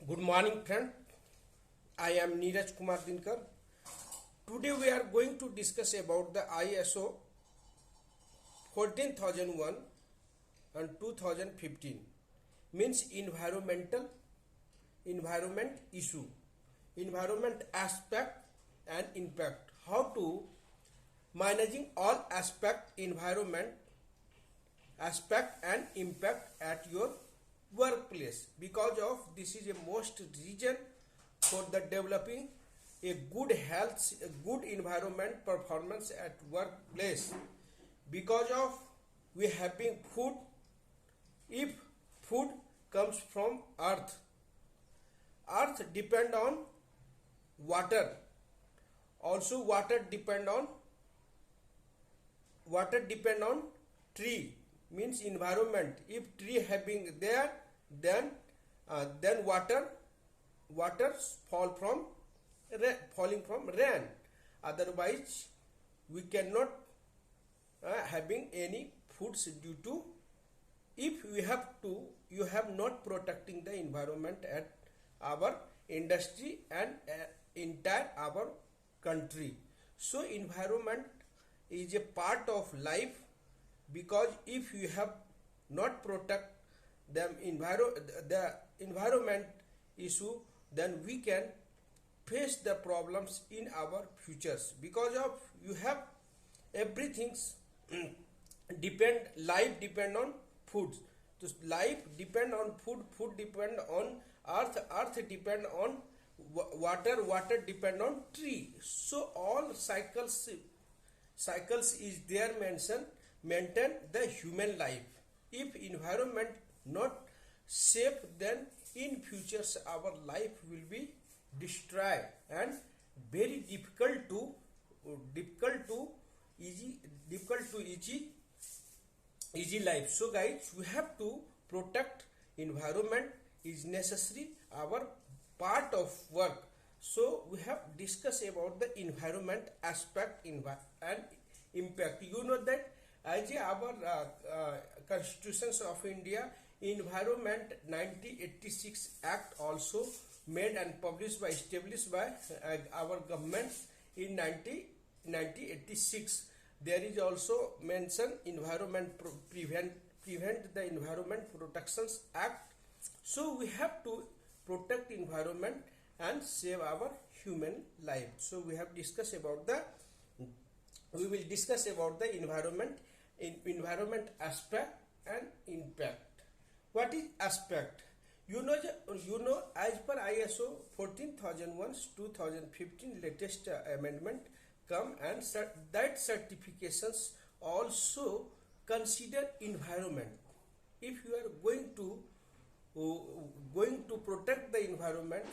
Good morning, friend. I am Neeraj Kumar Dinkar. Today we are going to discuss about the ISO 14001 and 2015 means environment issue, environment aspect and impact. How to managing all environment aspect and impact at your workplace, because of this is a most reason for the developing a good health, a good environment performance at workplace. Because of we having food, if food comes from earth depend on water, also water depend on tree, means environment. If tree having there, then water falling from rain. Otherwise we cannot having any foods due to, if you have not protecting the environment at our industry and entire our country. So environment is a part of life, because if you have not protect the environment issue, then we can face the problems in our futures. Because of you have everything's life depend on food, so life depend on food depend on earth depend on water depend on tree. So all cycles is there mentioned maintain the human life. If environment not safe, then in futures our life will be destroyed and very difficult to easy life. So guys, we have to protect environment is necessary our part of work. So we have discussed about the environment aspect and impact. You know that as our constitutions of India, environment 1986 act also made and established by our government in 1986. There is also mentioned environment prevent the environment protections act. So we have to protect environment and save our human life. So we have discussed about we will discuss about the environment aspect and impact. What is aspect? You know as per ISO 14001 2015 latest amendment come, and that certifications also consider environment. If you are going to protect the environment,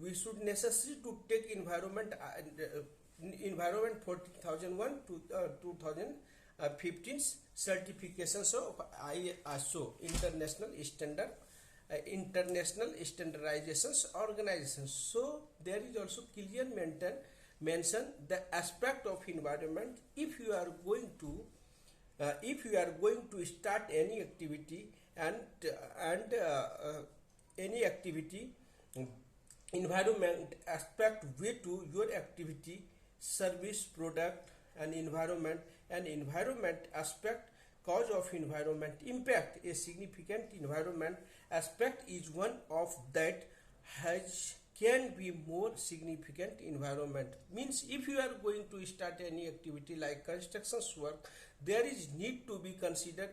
we should necessary to take environment 14001 to 2015 certifications of ISO, international standardizations organizations. So there is also clear mention the aspect of environment. If you are going to start any activity and any activity, environment aspect way to your activity, service, product and environment aspect cause of environment impact. A significant environment aspect is one of that has can be more significant environment. Means if you are going to start any activity like construction work, there is need to be considered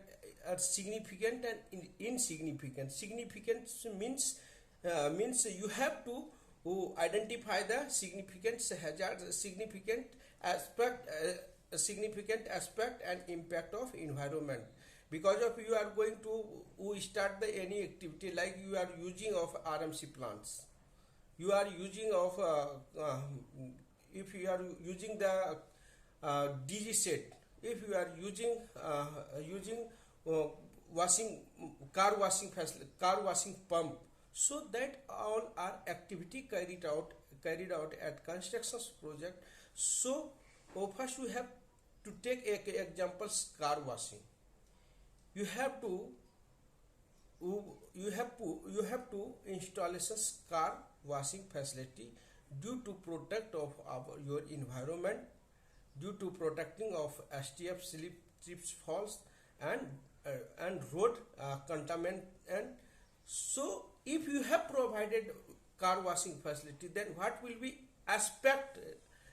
significant and insignificant. Significant means you have to identify the significant hazard, significant aspect and impact of environment. Because of you are going to start any activity like you are using of RMC plants, you are using of if you are using the DG set, if you are using car washing pump. So that all are activity carried out at construction project. So first we have to take examples car washing. You have to you have to installations car washing facility due to protect of your environment, due to protecting of STF slip trips falls and road contaminant. And so if you have provided car washing facility, then what will be aspect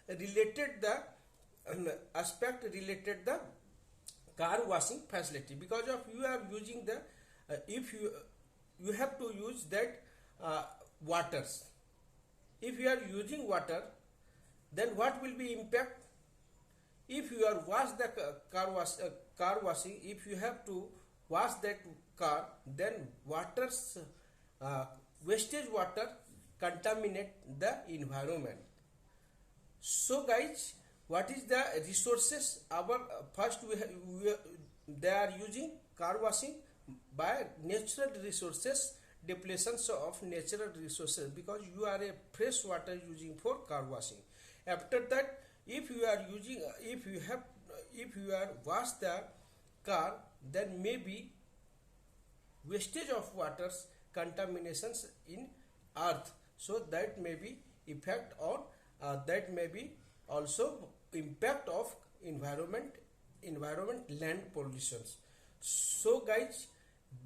related the car washing facility, because of you are using the if you have to use that waters. If you are using water, then what will be impact? If you are wash the car washing, if you have to wash that car, then waters wastage water contaminate the environment. So guys, what is the resources? Our first they are using car washing by natural resources, depletions of natural resources, because you are a fresh water using for car washing. After that, if you are using if you are wash the car, then maybe wastage of waters contaminations in earth, so that may be effect on that may be also impact of environment land pollutions. So guys,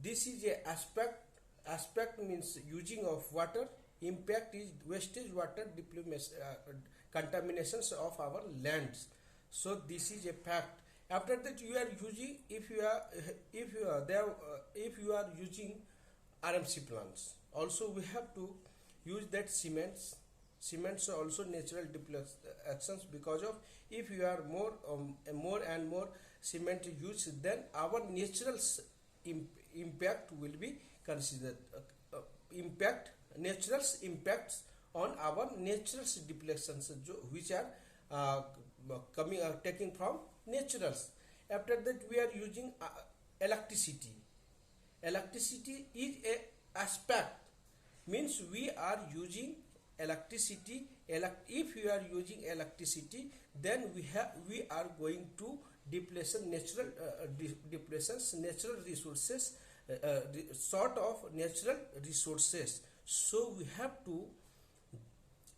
this is a aspect means using of water. Impact is wastage water contaminations of our lands. So this is a fact. After that, you are using if you are using RMC plants, also we have to use that cements are also natural actions, because of if you are more and more cement use, then our natural impact will be considered. Natural impacts on our natural depletions which are taking from naturals. After that, we are using electricity. Electricity is a aspect, means we are using electricity. If you are using electricity, then we are going to depletion natural depletions natural resources, sort of natural resources. So we have to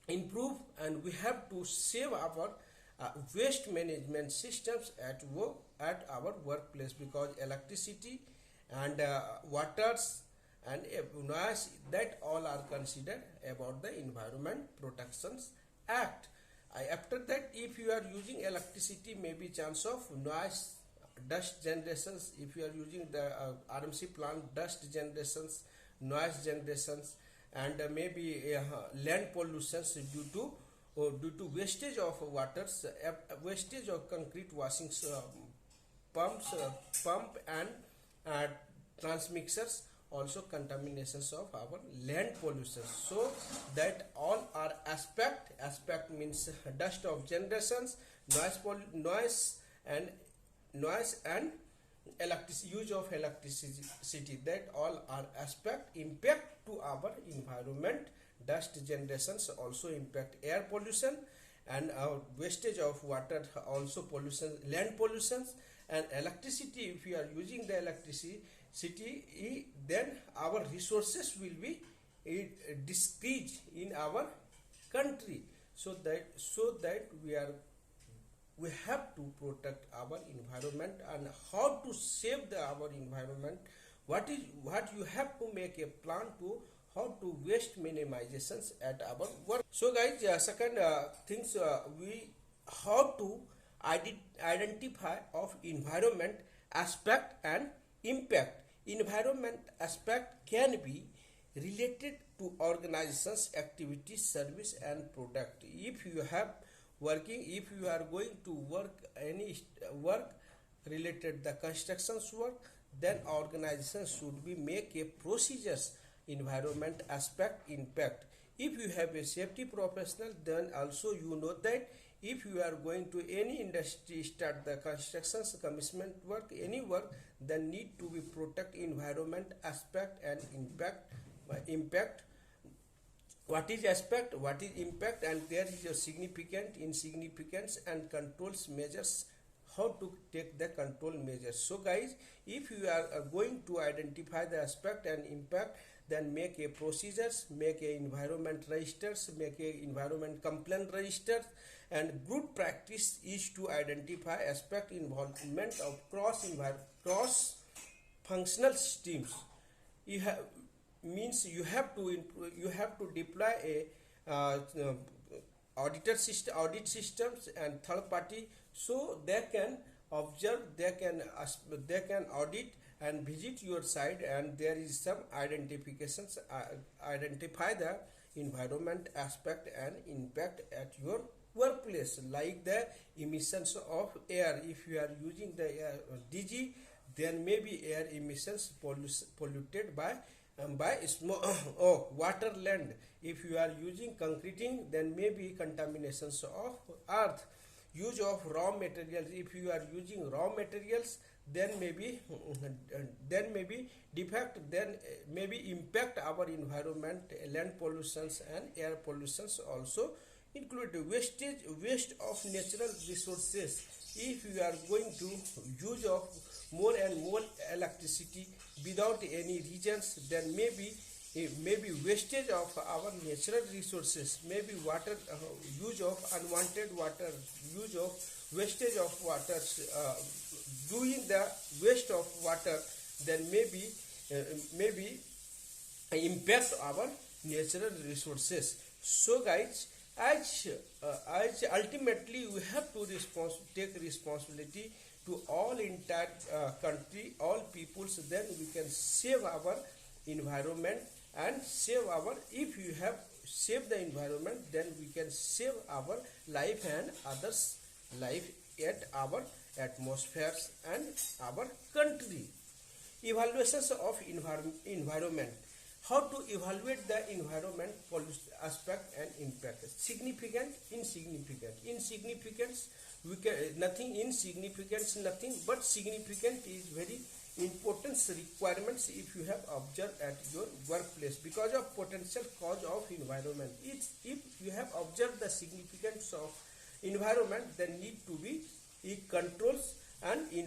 improve and we have to save our waste management systems at work, at our workplace, because electricity and waters and noise, that all are considered about the Environment Protections Act. After that, if you are using electricity, maybe chance of noise, dust generations. If you are using the RMC plant, dust generations, noise generations, and maybe land pollutions due to wastage of waters, wastage of concrete washings, pump and transmixers, also contaminations of our land pollution. So that all are aspect means dust of generations, noise and use of electricity, that all are aspect impact to our environment. Dust generations also impact air pollution, and our wastage of water also pollution, land pollutions. And electricity, if we are using the electricity, then our resources will be decreased in our country. So that we have to protect our environment. And how to save our environment, what you have to make a plan to how to waste minimizations at our work. So guys, second things, we how to identify of environment aspect and impact. Environment aspect can be related to organizations, activities, service and product. If you are going to work any work related the constructions work, then organization should be make a procedures environment aspect impact. If you have a safety professional, then also you know that if you are going to any industry, start the constructions, commissioning work, any work, then need to be protect environment aspect and impact. What is aspect, what is impact, and there is a significant, insignificance and controls measures how to take the control measures. So guys, if you are going to identify the aspect and impact, then make a procedures, make a environment registers, make a environment complaint register. And good practice is to identify aspect involvement of cross functional streams. You have means you have to deploy a audit systems and third party, so they can observe, they can audit and visit your site, and there is some identifications, identify the environment aspect and impact at your workplace, like the emissions of air. If you are using the DG, then maybe air emissions polluted by small water, land. If you are using concreting, then maybe contaminations of earth. Use of raw materials. If you are using raw materials, then maybe defect, then maybe impact our environment, land pollutions and air pollutions also include waste of natural resources. If you are going to use of more and more electricity without any reasons, then maybe wastage of our natural resources, maybe water, use of unwanted water, use of wastage of water, doing the waste of water, then maybe impact our natural resources. So guys, as ultimately we have to take responsibility to all entire country, all peoples, then we can save our environment and save our, if you have saved the environment, then we can save our life and others life at our atmospheres and our country. Evaluations of environment. How to evaluate the environment aspect and impact? Significant, insignificant. Insignificance, we can nothing. Insignificance, nothing. But significant is very important requirements if you have observed at your workplace, because of potential cause of environment. If you have observed the significance of environment, then need to be controls and need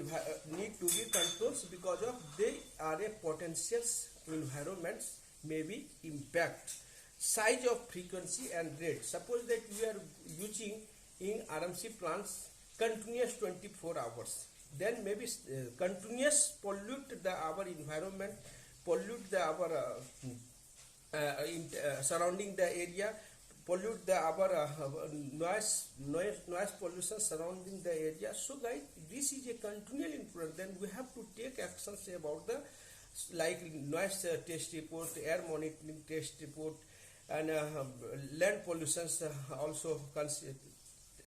to be controls, because of they are a potential environments may be impact. Size of frequency and rate. Suppose that we are using in RMC plants continuous 24 hours, then maybe continuous pollute our environment, pollute our surrounding the area, pollute our noise pollution surrounding the area. So guys, this is a continual influence. Then we have to take actions about the, like noise test report, air monitoring test report, and land pollutions also